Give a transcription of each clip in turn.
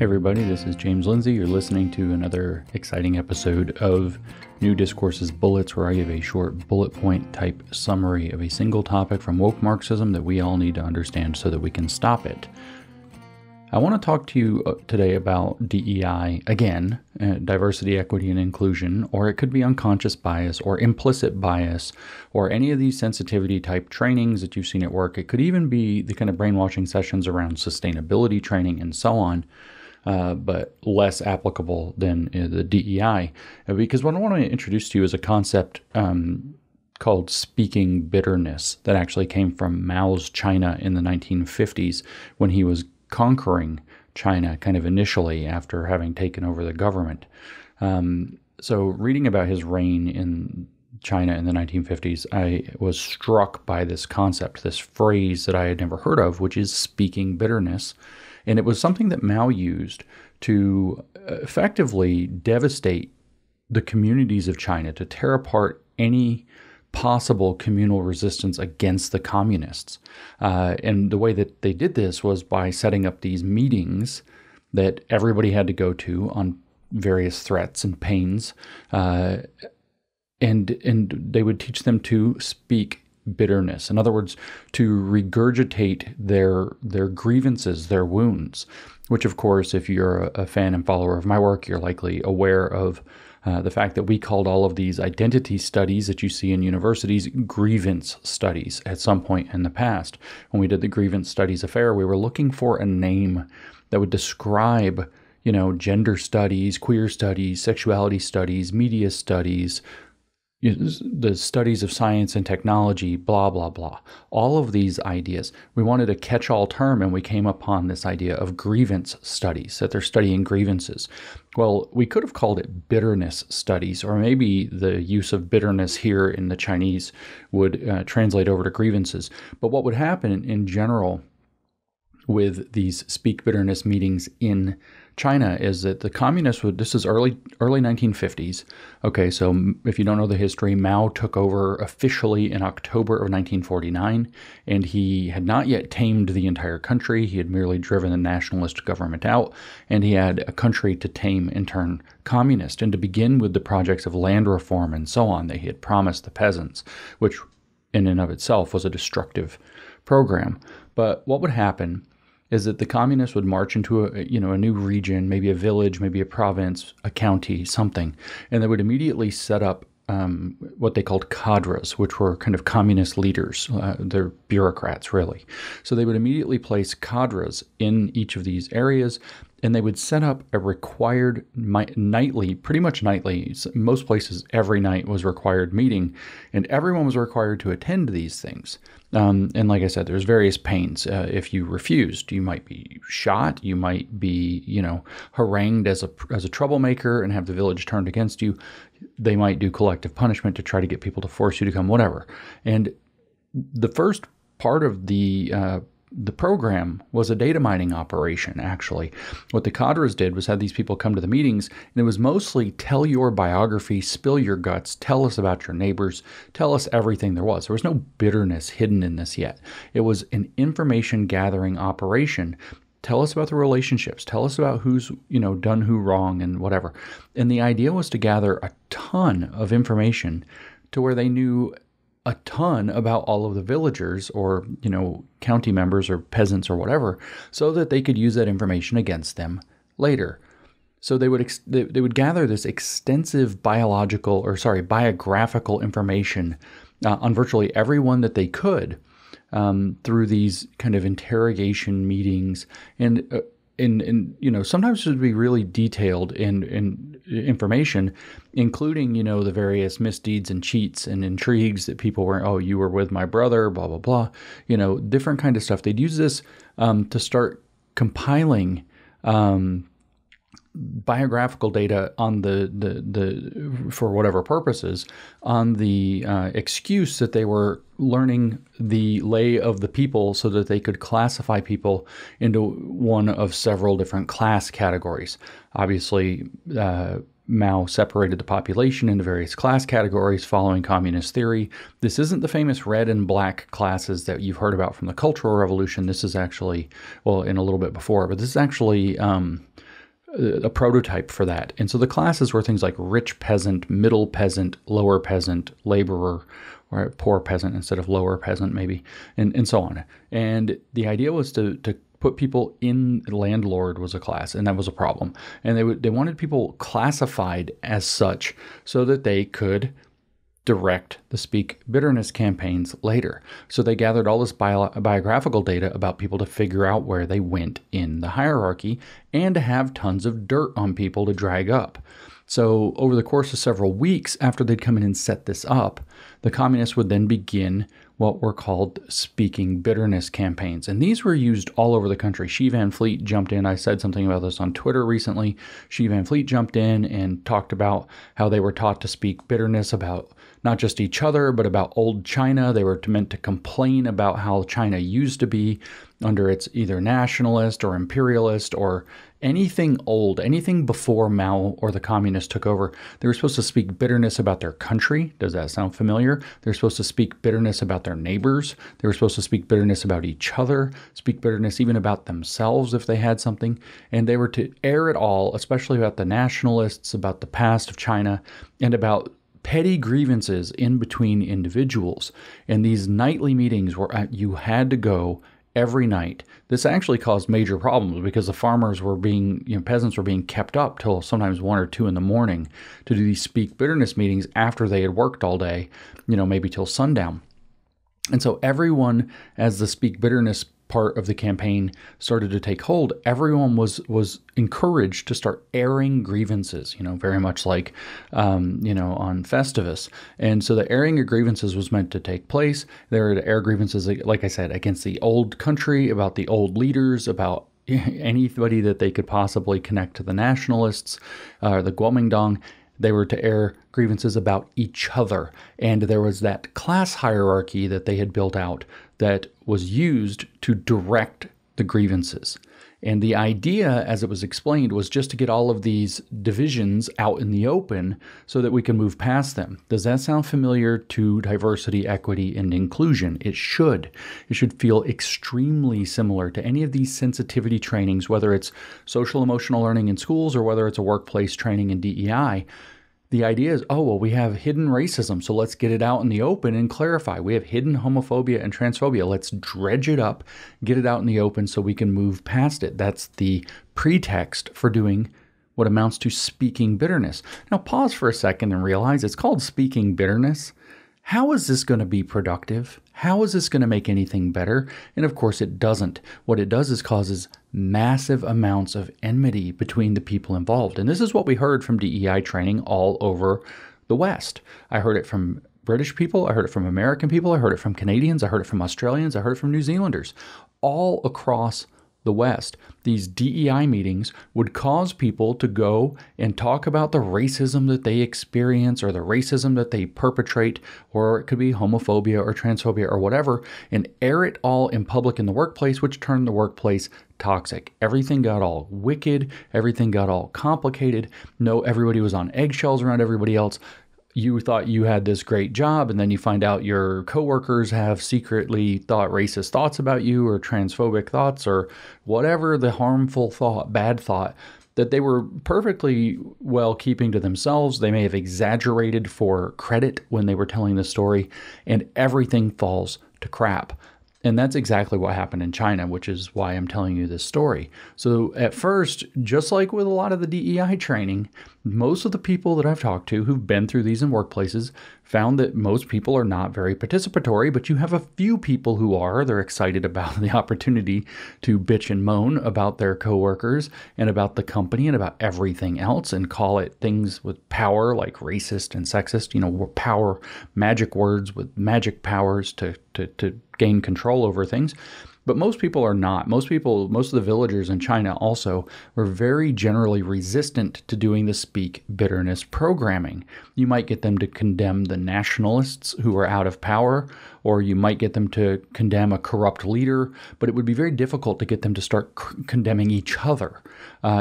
Hey everybody, this is James Lindsay. You're listening to another exciting episode of New Discourses Bullets, where I give a short bullet point type summary of a single topic from woke Marxism that we all need to understand so that we can stop it. I want to talk to you today about DEI again, diversity, equity, and inclusion, or it could be unconscious bias or implicit bias or any of these sensitivity type trainings that you've seen at work. It could even be the kind of brainwashing sessions around sustainability training and so on. But less applicable than the DEI. Because what I want to introduce to you is a concept called speaking bitterness that actually came from Mao's China in the 1950s when he was conquering China kind of initially after having taken over the government. So reading about his reign in China in the 1950s, I was struck by this concept, this phrase that I had never heard of, which is speaking bitterness. And it was something that Mao used to effectively devastate the communities of China, to tear apart any possible communal resistance against the communists. And the way that they did this was by setting up these meetings that everybody had to go to on various threats and pains. And they would teach them to speak bitterness. In other words, to regurgitate their grievances, their wounds, which of course, if you're a fan and follower of my work, you're likely aware of the fact that we called all of these identity studies that you see in universities grievance studies at some point in the past. When we did the grievance studies affair, we were looking for a name that would describe, gender studies, queer studies, sexuality studies, media studies, the studies of science and technology, blah, blah, blah. All of these ideas. We wanted a catch-all term, and we came upon this idea of grievance studies, that they're studying grievances. Well, we could have called it bitterness studies, or maybe the use of bitterness here in the Chinese would translate over to grievances. But what would happen in general with these speak bitterness meetings in China is that the communists would, this is early 1950s. Okay, so if you don't know the history, Mao took over officially in October of 1949, and he had not yet tamed the entire country. He had merely driven the nationalist government out, and he had a country to tame and turn communist, and to begin with the projects of land reform and so on that he had promised the peasants, which in and of itself was a destructive program. But what would happen is that the communists would march into a new region, maybe a village, maybe a province, a county, something, and they would immediately set up what they called cadres, which were kind of communist leaders. They're bureaucrats, really. So they would immediately place cadres in each of these areas, and they would set up a required nightly, pretty much nightly, most places every night was required meeting, and everyone was required to attend these things. And like I said, there's various pains. If you refused, you might be shot, you might be, harangued as a troublemaker and have the village turned against you. They might do collective punishment to try to get people to force you to come, whatever. And the first part of the program was a data mining operation, actually. What the cadres did was have these people come to the meetings, and it was mostly tell your biography, spill your guts, tell us about your neighbors, tell us everything there was. There was no bitterness hidden in this yet. It was an information gathering operation. Tell us about the relationships. Tell us about who's, done who wrong and whatever. And the idea was to gather a ton of information to where they knew a ton about all of the villagers or, county members or peasants or whatever, so that they could use that information against them later. So they would gather this extensive biographical information on virtually everyone that they could through these kind of interrogation meetings. And sometimes it would be really detailed in information, including, the various misdeeds and cheats and intrigues that people were, you were with my brother, blah, blah, blah, different kind of stuff. They'd use this to start compiling biographical data on the for whatever purposes, on the excuse that they were learning the lay of the people so that they could classify people into one of several different class categories. Obviously, Mao separated the population into various class categories following communist theory. This isn't the famous red and black classes that you've heard about from the Cultural Revolution. This is actually, well, in a little bit before, but this is actually a prototype for that. And so the classes were things like rich peasant, middle peasant, lower peasant, laborer, or poor peasant instead of lower peasant maybe, and so on. And the idea was to put people in. Landlord was a class, and that was a problem. And they wanted people classified as such so that they could direct the Speak Bitterness campaigns later. So they gathered all this biographical data about people to figure out where they went in the hierarchy and to have tons of dirt on people to drag up. So over the course of several weeks after they'd come in and set this up, the communists would then begin what were called Speaking Bitterness campaigns. And these were used all over the country. Xi Van Fleet jumped in. I said something about this on Twitter recently. Xi Van Fleet jumped in and talked about how they were taught to speak bitterness about not just each other, but about old China. They were meant to complain about how China used to be under its either nationalist or imperialist or anything old, anything before Mao or the communists took over. They were supposed to speak bitterness about their country. Does that sound familiar? They were supposed to speak bitterness about their neighbors. They were supposed to speak bitterness about each other, speak bitterness even about themselves if they had something. And they were to air it all, especially about the nationalists, about the past of China, and about petty grievances in between individuals. And these nightly meetings where you had to go every night. This actually caused major problems because the farmers were peasants were being kept up till sometimes 1 or 2 in the morning to do these Speak Bitterness meetings after they had worked all day, maybe till sundown. And so everyone, as the Speak Bitterness part of the campaign started to take hold, everyone was encouraged to start airing grievances, very much like, on Festivus. And so the airing of grievances was meant to take place. They were to air grievances, like I said, against the old country, about the old leaders, about anybody that they could possibly connect to the nationalists, the Kuomintang. They were to air grievances about each other. And there was that class hierarchy that they had built out that was used to direct the grievances. And the idea, as it was explained, was just to get all of these divisions out in the open so that we can move past them. Does that sound familiar to diversity, equity, and inclusion? It should. It should feel extremely similar to any of these sensitivity trainings, whether it's social emotional learning in schools or whether it's a workplace training in DEI. The idea is, we have hidden racism, so let's get it out in the open and clarify. We have hidden homophobia and transphobia. Let's dredge it up, get it out in the open so we can move past it. That's the pretext for doing what amounts to speaking bitterness. Now pause for a second and realize it's called speaking bitterness. How is this going to be productive? How is this going to make anything better? And of course it doesn't. What it does is causes massive amounts of enmity between the people involved. And this is what we heard from DEI training all over the West. I heard it from British people. I heard it from American people. I heard it from Canadians. I heard it from Australians. I heard it from New Zealanders. All across the West, these DEI meetings would cause people to go and talk about the racism that they experience or the racism that they perpetrate, or it could be homophobia or transphobia or whatever, and air it all in public in the workplace, which turned the workplace toxic. Everything got all wicked. Everything got all complicated. Everybody was on eggshells around everybody else. You thought you had this great job, and then you find out your coworkers have secretly thought racist thoughts about you or transphobic thoughts or whatever the harmful thought, bad thought that they were perfectly well keeping to themselves. They may have exaggerated for credit when they were telling the story, and everything falls to crap. And that's exactly what happened in China, which is why I'm telling you this story. So at first, just like with a lot of the DEI training, most of the people that I've talked to who've been through these in workplaces found that most people are not very participatory, but you have a few people who are. They're excited about the opportunity to bitch and moan about their coworkers and about the company and about everything else and call it things with power like racist and sexist, power, magic words with magic powers to gain control over things. But most people are not. Most of the villagers in China also were very generally resistant to doing the Speak Bitterness programming. You might get them to condemn the nationalists who are out of power, or you might get them to condemn a corrupt leader, but it would be very difficult to get them to start condemning each other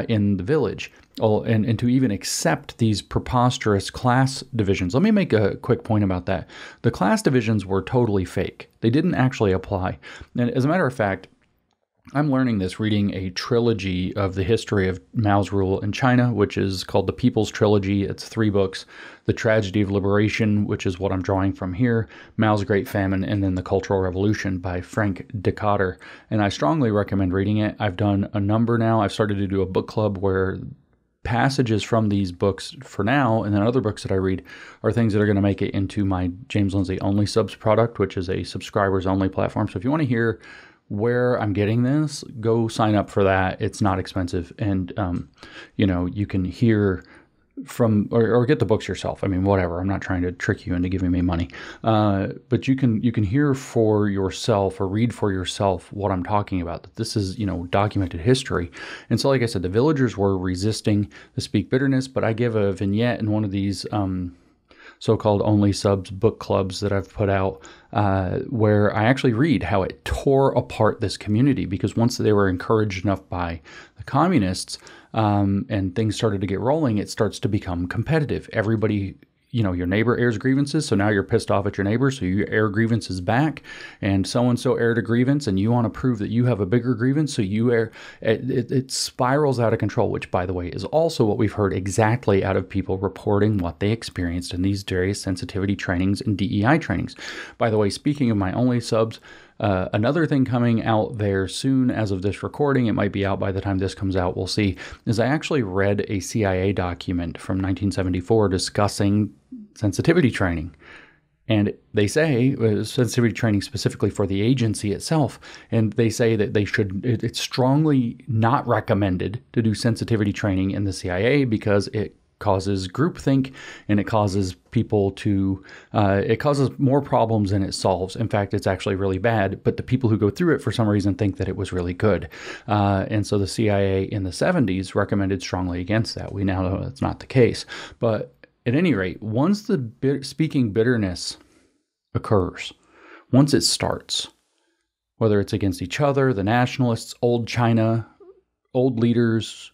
in the village. And to even accept these preposterous class divisions. Let me make a quick point about that. The class divisions were totally fake. They didn't actually apply. And as a matter of fact, I'm learning this reading a trilogy of the history of Mao's rule in China, which is called the People's Trilogy. It's 3 books: The Tragedy of Liberation, which is what I'm drawing from here, Mao's Great Famine, and then The Cultural Revolution by Frank Decatur. And I strongly recommend reading it. I've done a number now. I've started to do a book club where passages from these books for now, and then other books that I read, are things that are going to make it into my James Lindsay Only Subs product, which is a subscribers only platform. So if you want to hear where I'm getting this, go sign up for that. It's not expensive. And, you can hear from, or get the books yourself. I mean, whatever. I'm not trying to trick you into giving me money. But you can hear for yourself or read for yourself what I'm talking about. That this is, documented history. And so, like I said, the villagers were resisting the Speak Bitterness, but I give a vignette in one of these, so-called Only Subs book clubs that I've put out, where I actually read how it tore apart this community, because once they were encouraged enough by the communists, and things started to get rolling, it starts to become competitive. Everybody, your neighbor airs grievances, so now you're pissed off at your neighbor, so you air grievances back, and so-and-so aired a grievance, and you want to prove that you have a bigger grievance, so you air, it spirals out of control, which, by the way, is also what we've heard exactly out of people reporting what they experienced in these various sensitivity trainings and DEI trainings. By the way, speaking of my Only Subs, another thing coming out there soon as of this recording, it might be out by the time this comes out, we'll see, is I actually read a CIA document from 1974 discussing sensitivity training. And they say, sensitivity training specifically for the agency itself, and they say that it's strongly not recommended to do sensitivity training in the CIA because it causes groupthink, and it causes people to, it causes more problems than it solves. In fact, it's actually really bad, but the people who go through it for some reason think that it was really good. And so the CIA in the 70s recommended strongly against that. We now know that's not the case. But at any rate, once the speaking bitterness occurs, once it starts, whether it's against each other, the nationalists, old China, old leaders,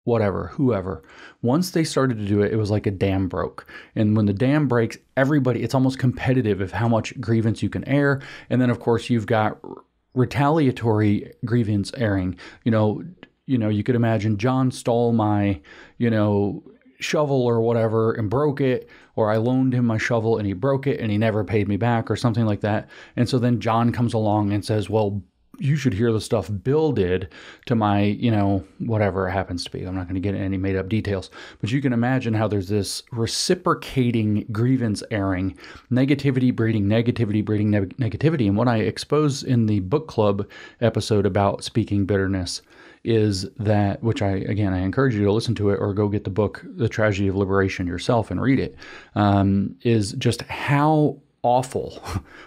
whatever, whoever, once they started to do it, it was like a dam broke. And when the dam breaks, everybody, it's almost competitive of how much grievance you can air. And then, of course, you've got retaliatory grievance airing. You could imagine John stole my, shovel or whatever and broke it, or I loaned him my shovel and he broke it and he never paid me back, or something like that. And so then John comes along and says, well, you should hear the stuff Bill did to my, whatever it happens to be. I'm not going to get into any made up details, but you can imagine how there's this reciprocating grievance airing, negativity breeding negativity. And what I expose in the book club episode about speaking bitterness is that, which I encourage you to listen to it or go get the book, The Tragedy of Liberation, yourself and read it, is just how awful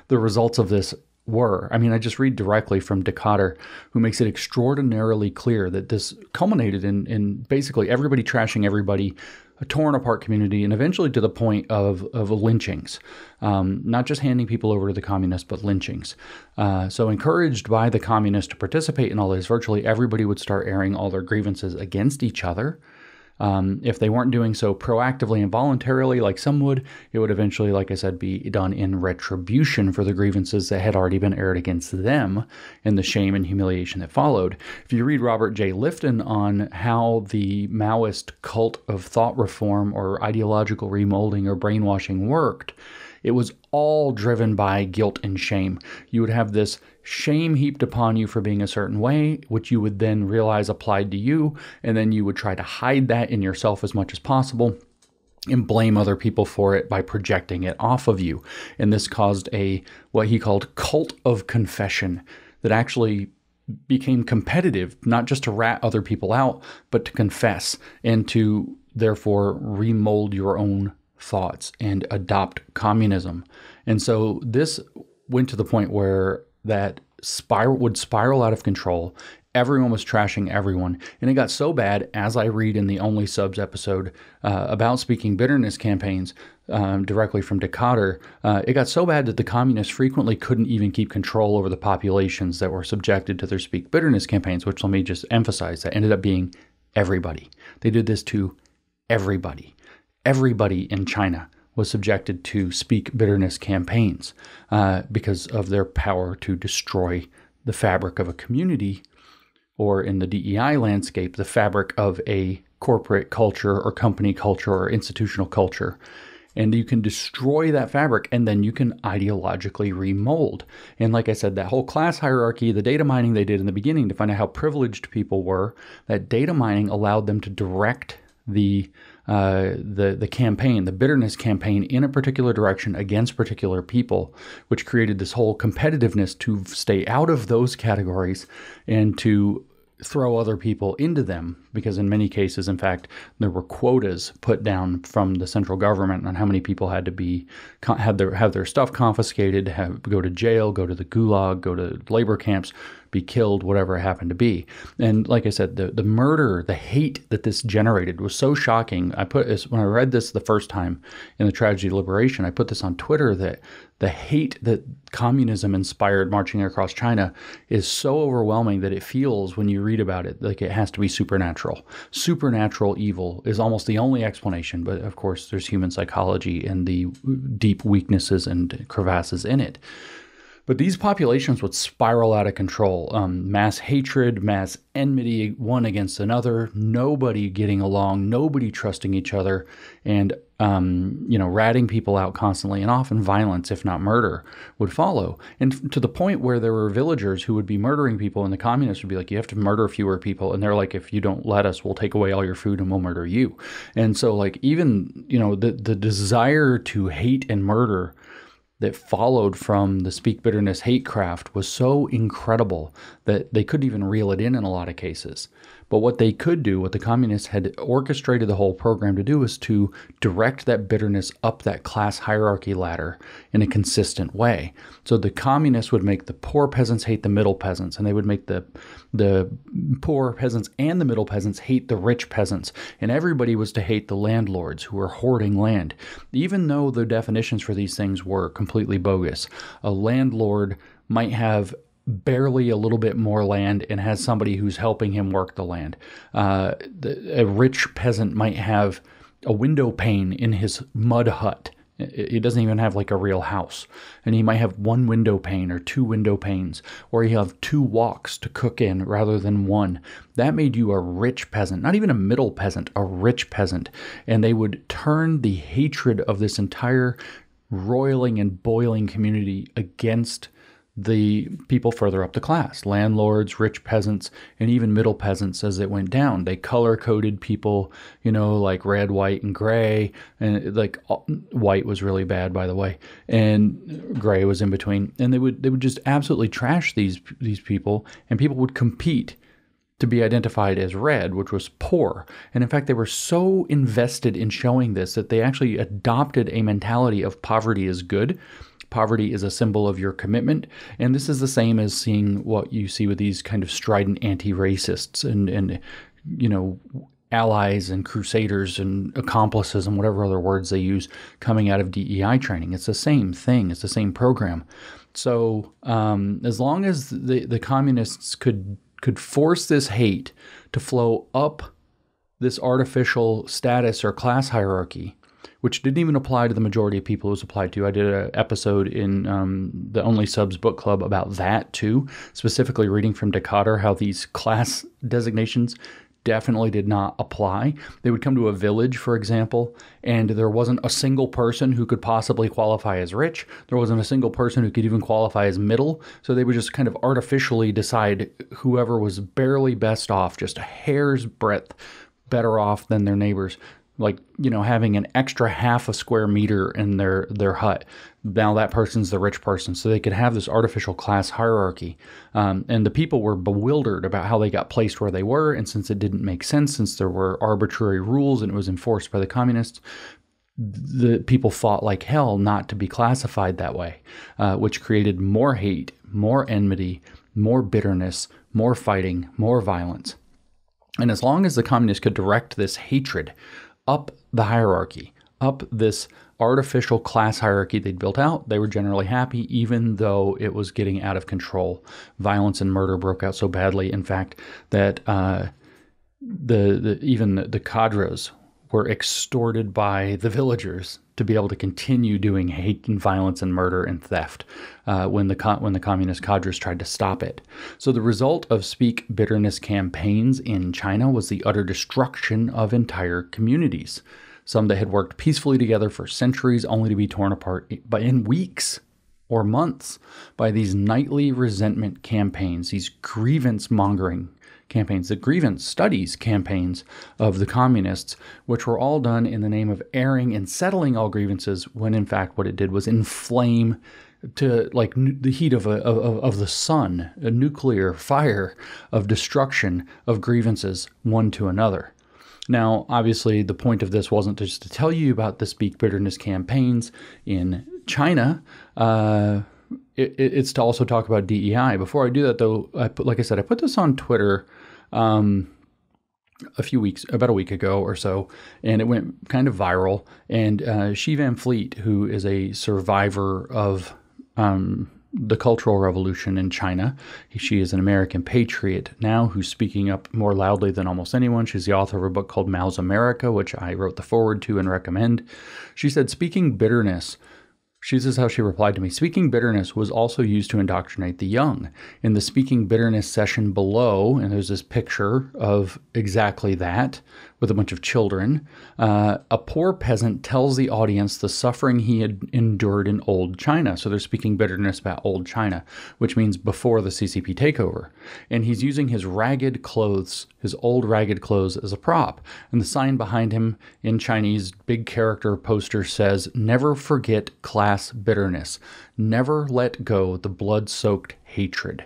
the results of this were. I mean, I just read directly from Decatur, who makes it extraordinarily clear that this culminated in basically everybody trashing everybody, a torn apart community, and eventually to the point of lynchings, not just handing people over to the communists, but lynchings. So encouraged by the communists to participate in all this, virtually everybody would start airing all their grievances against each other. If they weren't doing so proactively and voluntarily like some would, it would eventually, like I said, be done in retribution for the grievances that had already been aired against them and the shame and humiliation that followed. If you read Robert J. Lifton on how the Maoist cult of thought reform or ideological remolding or brainwashing worked, it was all driven by guilt and shame. You would have this shame heaped upon you for being a certain way, which you would then realize applied to you, and then you would try to hide that in yourself as much as possible and blame other people for it by projecting it off of you. And this caused what he called cult of confession that actually became competitive, not just to rat other people out, but to confess and to therefore remold your own thoughts and adopt communism. And so this went to the point where that would spiral out of control. Everyone was trashing everyone. And it got so bad, as I read in the Only Subs episode about speaking bitterness campaigns directly from Decatur, it got so bad that the communists frequently couldn't even keep control over the populations that were subjected to their speak bitterness campaigns, which let me just emphasize, that ended up being everybody. They did this to everybody. Everybody in China was subjected to speak bitterness campaigns because of their power to destroy the fabric of a community, or in the DEI landscape, the fabric of a corporate culture or company culture or institutional culture. And you can destroy that fabric, and then you can ideologically remold. And like I said, that whole class hierarchy, the data mining they did in the beginning to find out how privileged people were, that data mining allowed them to direct the campaign, the bitterness campaign, in a particular direction against particular people, which created this whole competitiveness to stay out of those categories and to throw other people into them, because in many cases, in fact, there were quotas put down from the central government on how many people had to have their stuff confiscated, go to jail, go to the gulag, go to labor camps, be killed, whatever it happened to be. And like I said, the murder, the hate that this generated was so shocking. When I read this the first time in the Tragedy of Liberation, I put this on Twitter, that the hate that communism inspired marching across China is so overwhelming that it feels, when you read about it, like it has to be supernatural. Supernatural evil is almost the only explanation, but of course there's human psychology and the deep weaknesses and crevasses in it. But these populations would spiral out of control. Mass hatred, mass enmity, one against another, nobody getting along, nobody trusting each other, and ratting people out constantly, and often violence, if not murder, would follow. And to the point where there were villagers who would be murdering people, and the communists would be like, you have to murder fewer people. And they're like, if you don't let us, we'll take away all your food and we'll murder you. And so like even, the desire to hate and murder that followed from the Speak Bitterness hate craft was so incredible that they couldn't even reel it in a lot of cases. But what they could do, what the communists had orchestrated the whole program to do, is to direct that bitterness up that class hierarchy ladder in a consistent way. So the communists would make the poor peasants hate the middle peasants, and they would make the poor peasants and the middle peasants hate the rich peasants, and everybody was to hate the landlords who were hoarding land, even though the definitions for these things were completely bogus. A landlord might have barely a little bit more land and has somebody who's helping him work the land. A rich peasant might have a window pane in his mud hut. He doesn't even have like a real house. And he might have one window pane or two window panes, or he'll have two walks to cook in rather than one. That made you a rich peasant, not even a middle peasant, a rich peasant. And they would turn the hatred of this entire roiling and boiling community against the people further up the class, landlords, rich peasants, and even middle peasants as it went down. They color-coded people, like red, white, and gray. And like white was really bad, by the way, and gray was in between. And they would just absolutely trash these people, and people would compete to be identified as red, which was poor. And in fact, they were so invested in showing this that they actually adopted a mentality of poverty is good. Poverty is a symbol of your commitment. And this is the same as seeing what you see with these kind of strident anti-racists and allies and crusaders and accomplices and whatever other words they use coming out of DEI training. It's the same thing. It's the same program. So as long as the communists could force this hate to flow up this artificial status or class hierarchy, which didn't even apply to the majority of people it was applied to. I did an episode in the Only Subs book club about that too, specifically reading from Decatur how these class designations definitely did not apply. They would come to a village, for example, and there wasn't a single person who could possibly qualify as rich. There wasn't a single person who could even qualify as middle. So they would just kind of artificially decide whoever was barely best off, just a hair's breadth better off than their neighbors. Like, having an extra half a square meter in their hut. Now that person's the rich person. So they could have this artificial class hierarchy. And the people were bewildered about how they got placed where they were. And since it didn't make sense, since there were arbitrary rules and it was enforced by the communists, the people fought like hell not to be classified that way, which created more hate, more enmity, more bitterness, more fighting, more violence. And as long as the communists could direct this hatred up the hierarchy, up this artificial class hierarchy they'd built out, they were generally happy, even though it was getting out of control. Violence and murder broke out so badly, in fact, that even the cadres were extorted by the villagers to be able to continue doing hate and violence and murder and theft when the communist cadres tried to stop it. So the result of speak bitterness campaigns in China was the utter destruction of entire communities. Some that had worked peacefully together for centuries only to be torn apart in weeks or months by these nightly resentment campaigns, these grievance-mongering campaigns, the grievance studies campaigns of the communists, which were all done in the name of airing and settling all grievances, when in fact what it did was inflame to like the heat of the sun, a nuclear fire of destruction of grievances one to another. Now, obviously, the point of this wasn't just to tell you about the speak bitterness campaigns in China. It's to also talk about DEI. Before I do that, though, I put this on Twitter about a week ago or so, and it went kind of viral. And Shi Van Fleet, who is a survivor of the Cultural Revolution in China. She is an American patriot now who's speaking up more loudly than almost anyone. She's the author of a book called Mao's America, which I wrote the foreword to and recommend. She said, speaking bitterness, this is how she replied to me. Speaking bitterness was also used to indoctrinate the young. In the speaking bitterness session below, and there's this picture of exactly that with a bunch of children, a poor peasant tells the audience the suffering he had endured in old China. So they're speaking bitterness about old China, which means before the CCP takeover. And he's using his ragged clothes, his old ragged clothes, as a prop. And the sign behind him in Chinese big character poster says, "Never forget class bitterness. Never let go the blood-soaked hatred."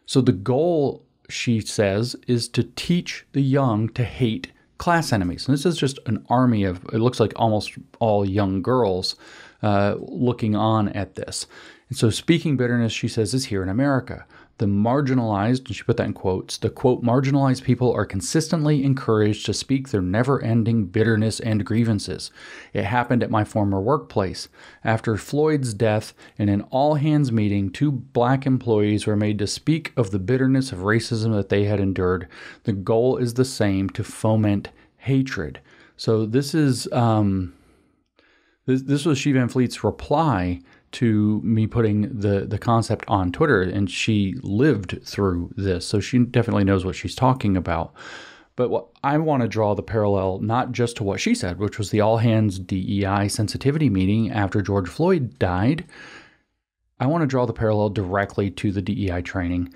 So the goal, she says, is to teach the young to hate class enemies. And this is just an army of, it looks like almost all young girls looking on at this. And so speaking bitterness, she says, is here in America. The marginalized, and she put that in quotes, the quote, marginalized people are consistently encouraged to speak their never-ending bitterness and grievances. It happened at my former workplace. After Floyd's death, in an all-hands meeting, 2 black employees were made to speak of the bitterness of racism that they had endured. The goal is the same, to foment hatred. So this is this was Shi Van Fleet's reply to me putting the concept on Twitter, and she lived through this, so she definitely knows what she's talking about. But what I want to draw the parallel not just to what she said, which was the all-hands DEI sensitivity meeting after George Floyd died. I want to draw the parallel directly to the DEI training,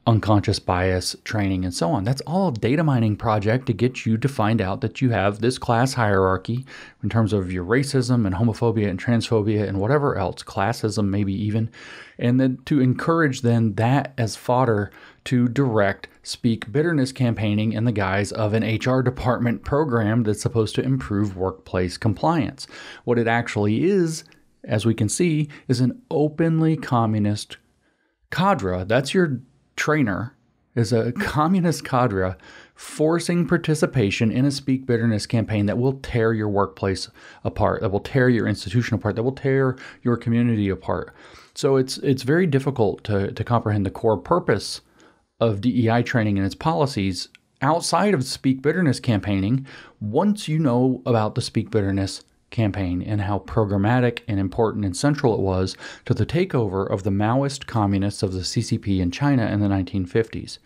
unconscious bias training, and so on. That's all a data mining project to get you to find out that you have this class hierarchy in terms of your racism and homophobia and transphobia and whatever else, classism maybe even, and then to encourage then that as fodder to direct speak bitterness campaigning in the guise of an HR department program that's supposed to improve workplace compliance. What it actually is, as we can see, is an openly communist cadre. That's your trainer, is a communist cadre forcing participation in a speak bitterness campaign that will tear your workplace apart, that will tear your institution apart, that will tear your community apart. So it's very difficult to comprehend the core purpose of DEI training and its policies outside of speak bitterness campaigning once you know about the speak bitterness campaign and how programmatic and important and central it was to the takeover of the Maoist communists of the CCP in China in the 1950s.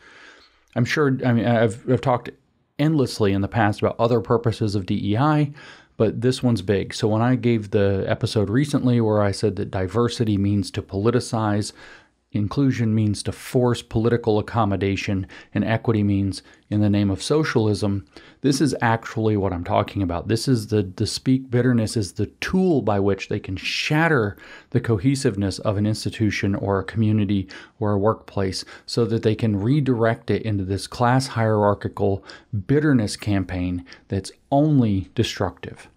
I'm sure, I've talked endlessly in the past about other purposes of DEI, but this one's big. So when I gave the episode recently where I said that diversity means to politicize, inclusion means to force political accommodation, and equity means in the name of socialism, this is actually what I'm talking about. This is the speak bitterness is the tool by which they can shatter the cohesiveness of an institution or a community or a workplace so that they can redirect it into this class hierarchical bitterness campaign that's only destructive.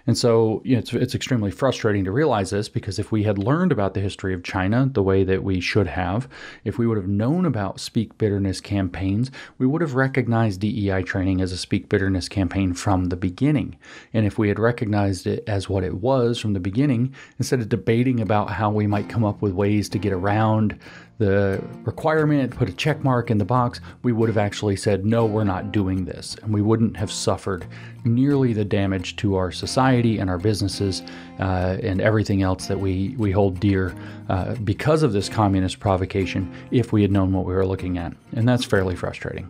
And so it's extremely frustrating to realize this, because if we had learned about the history of China the way that we should have, if we would have known about speak bitterness campaigns, we would have recognized DEI training as a speak bitterness campaign from the beginning. And if we had recognized it as what it was from the beginning, instead of debating about how we might come up with ways to get around the requirement, put a check mark in the box, we would have actually said, no, we're not doing this. And we wouldn't have suffered nearly the damage to our society society and our businesses and everything else that we hold dear because of this communist provocation if we had known what we were looking at. And that's fairly frustrating.